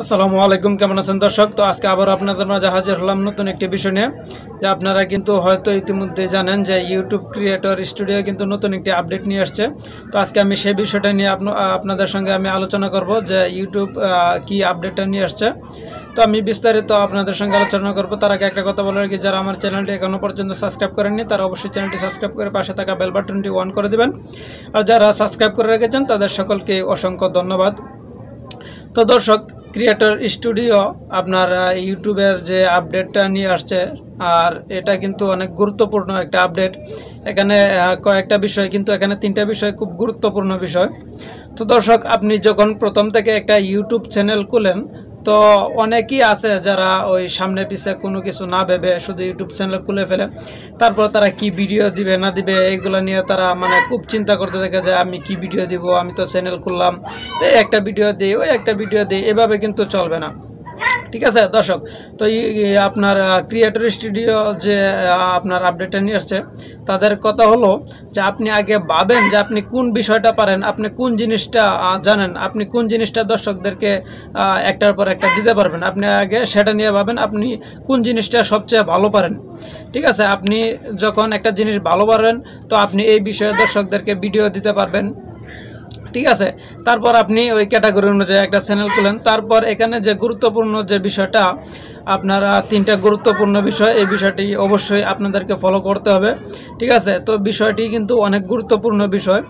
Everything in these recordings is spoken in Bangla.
আসসালামু আলাইকুম, কেমন আছেন দর্শক? তো আজকে আবার আপনাদের মাঝে হাজির হলাম নতুন একটি বিষয় নিয়ে। যে আপনারা কিন্তু হয়তো ইতিমধ্যে জানেন যে ইউটিউব ক্রিয়েটর স্টুডিও কিন্তু নতুন একটি আপডেট নিয়ে আসছে। তো আজকে আমি সেই বিষয়টা নিয়ে আপনাদের সঙ্গে আমি আলোচনা করব যে ইউটিউব কি আপডেটটা নিয়ে আসছে। তো আমি বিস্তারিত আপনাদের সঙ্গে আলোচনা করব। তার আগে একটা কথা বলার কি, যারা আমার চ্যানেলটি এখনো পর্যন্ত সাবস্ক্রাইব করেননি তারা অবশ্যই চ্যানেলটি সাবস্ক্রাইব করে পাশে থাকা বেল বাটনটি অন করে দিবেন। আর যারা সাবস্ক্রাইব করে রেখেছেন তাদের সকলকে অসংখ্য ধন্যবাদ। তো দর্শক, ক্রিয়েটর স্টুডিও আপনার ইউটিউবের যে আপডেটটা নিয়ে আসছে, আর এটা কিন্তু অনেক গুরুত্বপূর্ণ একটা আপডেট। এখানে কয়েকটা বিষয়, কিন্তু এখানে তিনটা বিষয় খুব গুরুত্বপূর্ণ বিষয়। তো দর্শক, আপনি যখন প্রথম থেকে একটা ইউটিউব চ্যানেল খুলেন, তো অনেকেই আছে যারা ওই সামনে পিছে কোনো কিছু না ভেবে শুধু ইউটিউব চ্যানেল খুলে ফেলে। তারপর তারা কি ভিডিও দিবে না দিবে এইগুলো নিয়ে তারা খুব চিন্তা করতে থাকে যে আমি কি ভিডিও দিব, আমি তো চ্যানেল খুললাম, তো একটা ভিডিও দিই, ওই একটা ভিডিও দিই, এভাবে কিন্তু চলবে না। ঠিক আছে দর্শক, তো আপনার ক্রিয়েটর স্টুডিও যে আপনার আপডেটটা নিয়ে আসছে, তাদের কথা হলো যে আপনি আগে ভাবেন যে আপনি কোন বিষয়টা পারেন, আপনি কোন জিনিসটা জানেন, আপনি কোন জিনিসটা দর্শকদেরকে একটার পর একটা দিতে পারবেন। আপনি আগে সেটা নিয়ে ভাবেন আপনি কোন জিনিসটা সবচেয়ে ভালো পারেন। ঠিক আছে, আপনি যখন একটা জিনিস ভালো পারেন, তো আপনি এই বিষয়ে দর্শকদেরকে ভিডিও দিতে পারবেন। ঠিক আছে, তারপর আপনি ওই ক্যাটাগরি অনুযায়ী একটা চ্যানেল খুলেন। তারপর এখানে যে গুরুত্বপূর্ণ যে বিষয়টা, আপনারা তিনটা গুরুত্বপূর্ণ বিষয়, এই বিষয়টি অবশ্যই আপনাদেরকে ফলো করতে হবে। ঠিক আছে, তো বিষয়টি কিন্তু অনেক গুরুত্বপূর্ণ বিষয়।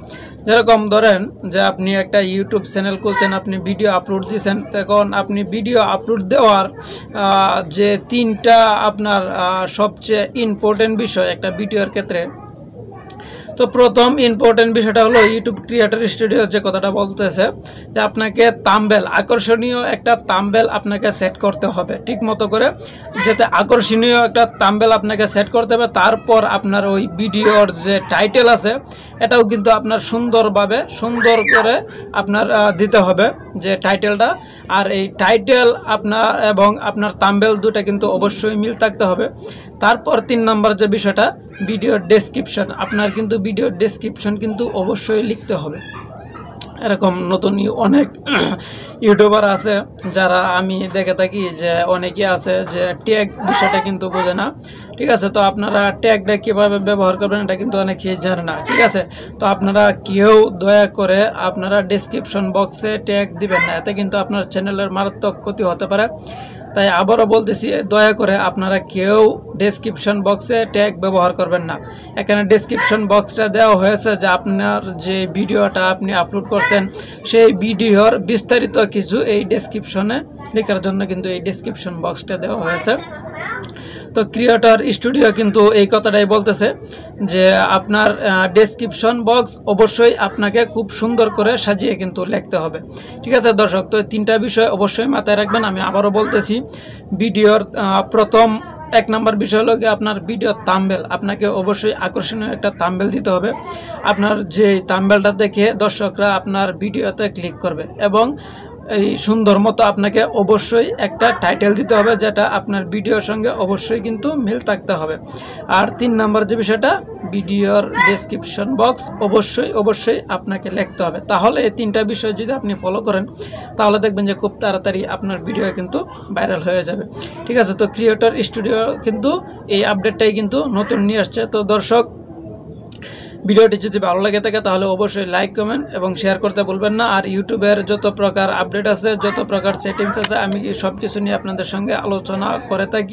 যেরকম ধরেন যে আপনি একটা ইউটিউব চ্যানেল খুলছেন, আপনি ভিডিও আপলোড দিয়েছেন, তখন আপনি ভিডিও আপলোড দেওয়ার যে তিনটা আপনার সবচেয়ে ইম্পর্টেন্ট বিষয় একটা ভিডিওর ক্ষেত্রে। তো প্রথম ইম্পর্টেন্ট বিষয়টা হলো ইউটিউব ক্রিয়েটর স্টুডিও যে কথাটা বলতেছে যে আপনাকে থাম্বনেল, আকর্ষণীয় একটা থাম্বনেল আপনাকে সেট করতে হবে ঠিক মতো করে, যাতে আকর্ষণীয় একটা থাম্বনেল আপনাকে সেট করতে হবে। তারপর আপনার ওই ভিডিওর যে টাইটেল আছে, এটাও কিন্তু আপনার সুন্দরভাবে সুন্দর করে আপনার দিতে হবে যে টাইটেলটা। আর এই টাইটেল আপনার এবং আপনার থাম্বনেল দুটো কিন্তু অবশ্যই মিল থাকতে হবে। তারপর 3 নম্বর যে বিষয়টা, ভিডিও ডেসক্রিপশন, আপনার কিন্তু ভিডিও ডেসক্রিপশন কিন্তু অবশ্যই লিখতে হবে। এরকম নতুন অনেক ইউটিউবার আছে যারা আমি দেখে থাকি যে অনেকে আছে যে ট্যাগ বিষয়টা কিন্তু বোঝে না। ঠিক আছে, তো আপনারা ট্যাগটা কীভাবে ব্যবহার করবেন এটা কিন্তু অনেকেই জানে না। ঠিক আছে, তো আপনারা কেউ দয়া করে আপনারা ডেসক্রিপশন বক্সে ট্যাগ দিবেন না, এতে কিন্তু আপনার চ্যানেলের মারাত্মক ক্ষতি হতে পারে। তাই আবারও বলতেছি, দয়া করে আপনারা কেউ ডেসক্রিপশন বক্সে ট্যাগ ব্যবহার করবেন না। এখানে ডেসক্রিপশন বক্সটা দেওয়া হয়েছে যে আপনার যে ভিডিওটা আপনি আপলোড করছেন সেই ভিডিওর বিস্তারিত কিছু এই ডেসক্রিপশনে লেখার জন্য কিন্তু এই ডেসক্রিপশন বক্সটা দেওয়া হয়েছে। তো ক্রিয়েটর স্টুডিও কিন্তু এই কথাটাই বলতেছে যে আপনার ডেসক্রিপশন বক্স অবশ্যই আপনাকে খুব সুন্দর করে সাজিয়ে কিন্তু লিখতে হবে। ঠিক আছে দর্শক, তো তিনটা বিষয় অবশ্যই মাথায় রাখবেন। আমি আবারও বলতেছি, ভিডিওর প্রথম 1 নম্বর বিষয় হলো আপনার ভিডিও থাম্বনেল, আপনাকে অবশ্যই আকর্ষণীয় একটা থাম্বনেল দিতে হবে। আপনার যে থাম্বনেলটা দেখে দর্শকরা আপনার ভিডিওতে ক্লিক করবে, এবং এই সুন্দর মতো আপনাকে অবশ্যই একটা টাইটেল দিতে হবে যেটা আপনার ভিডিওর সঙ্গে অবশ্যই কিন্তু মিল থাকতে হবে। আর 3 নম্বর যে বিষয়টা, ভিডিওর ডেসক্রিপশন বক্স অবশ্যই আপনাকে লিখতে হবে। তাহলে এই 3টা বিষয় যদি আপনি ফলো করেন, তাহলে দেখবেন যে খুব তাড়াতাড়ি আপনার ভিডিও কিন্তু ভাইরাল হয়ে যাবে। ঠিক আছে, তো ক্রিয়েটর স্টুডিও কিন্তু এই আপডেটটাই কিন্তু নতুন নিয়ে আসছে। তো দর্শক, ভিডিওটি যদি ভালো লাগে থাকে তাহলে অবশ্যই লাইক, কমেন্ট এবং শেয়ার করতে ভুলবেন না। আর ইউটিউবের যত প্রকার আপডেট আছে, যত প্রকার সেটিংস আছে, আমি সব কিছু নিয়ে আপনাদের সঙ্গে আলোচনা করে থাকি।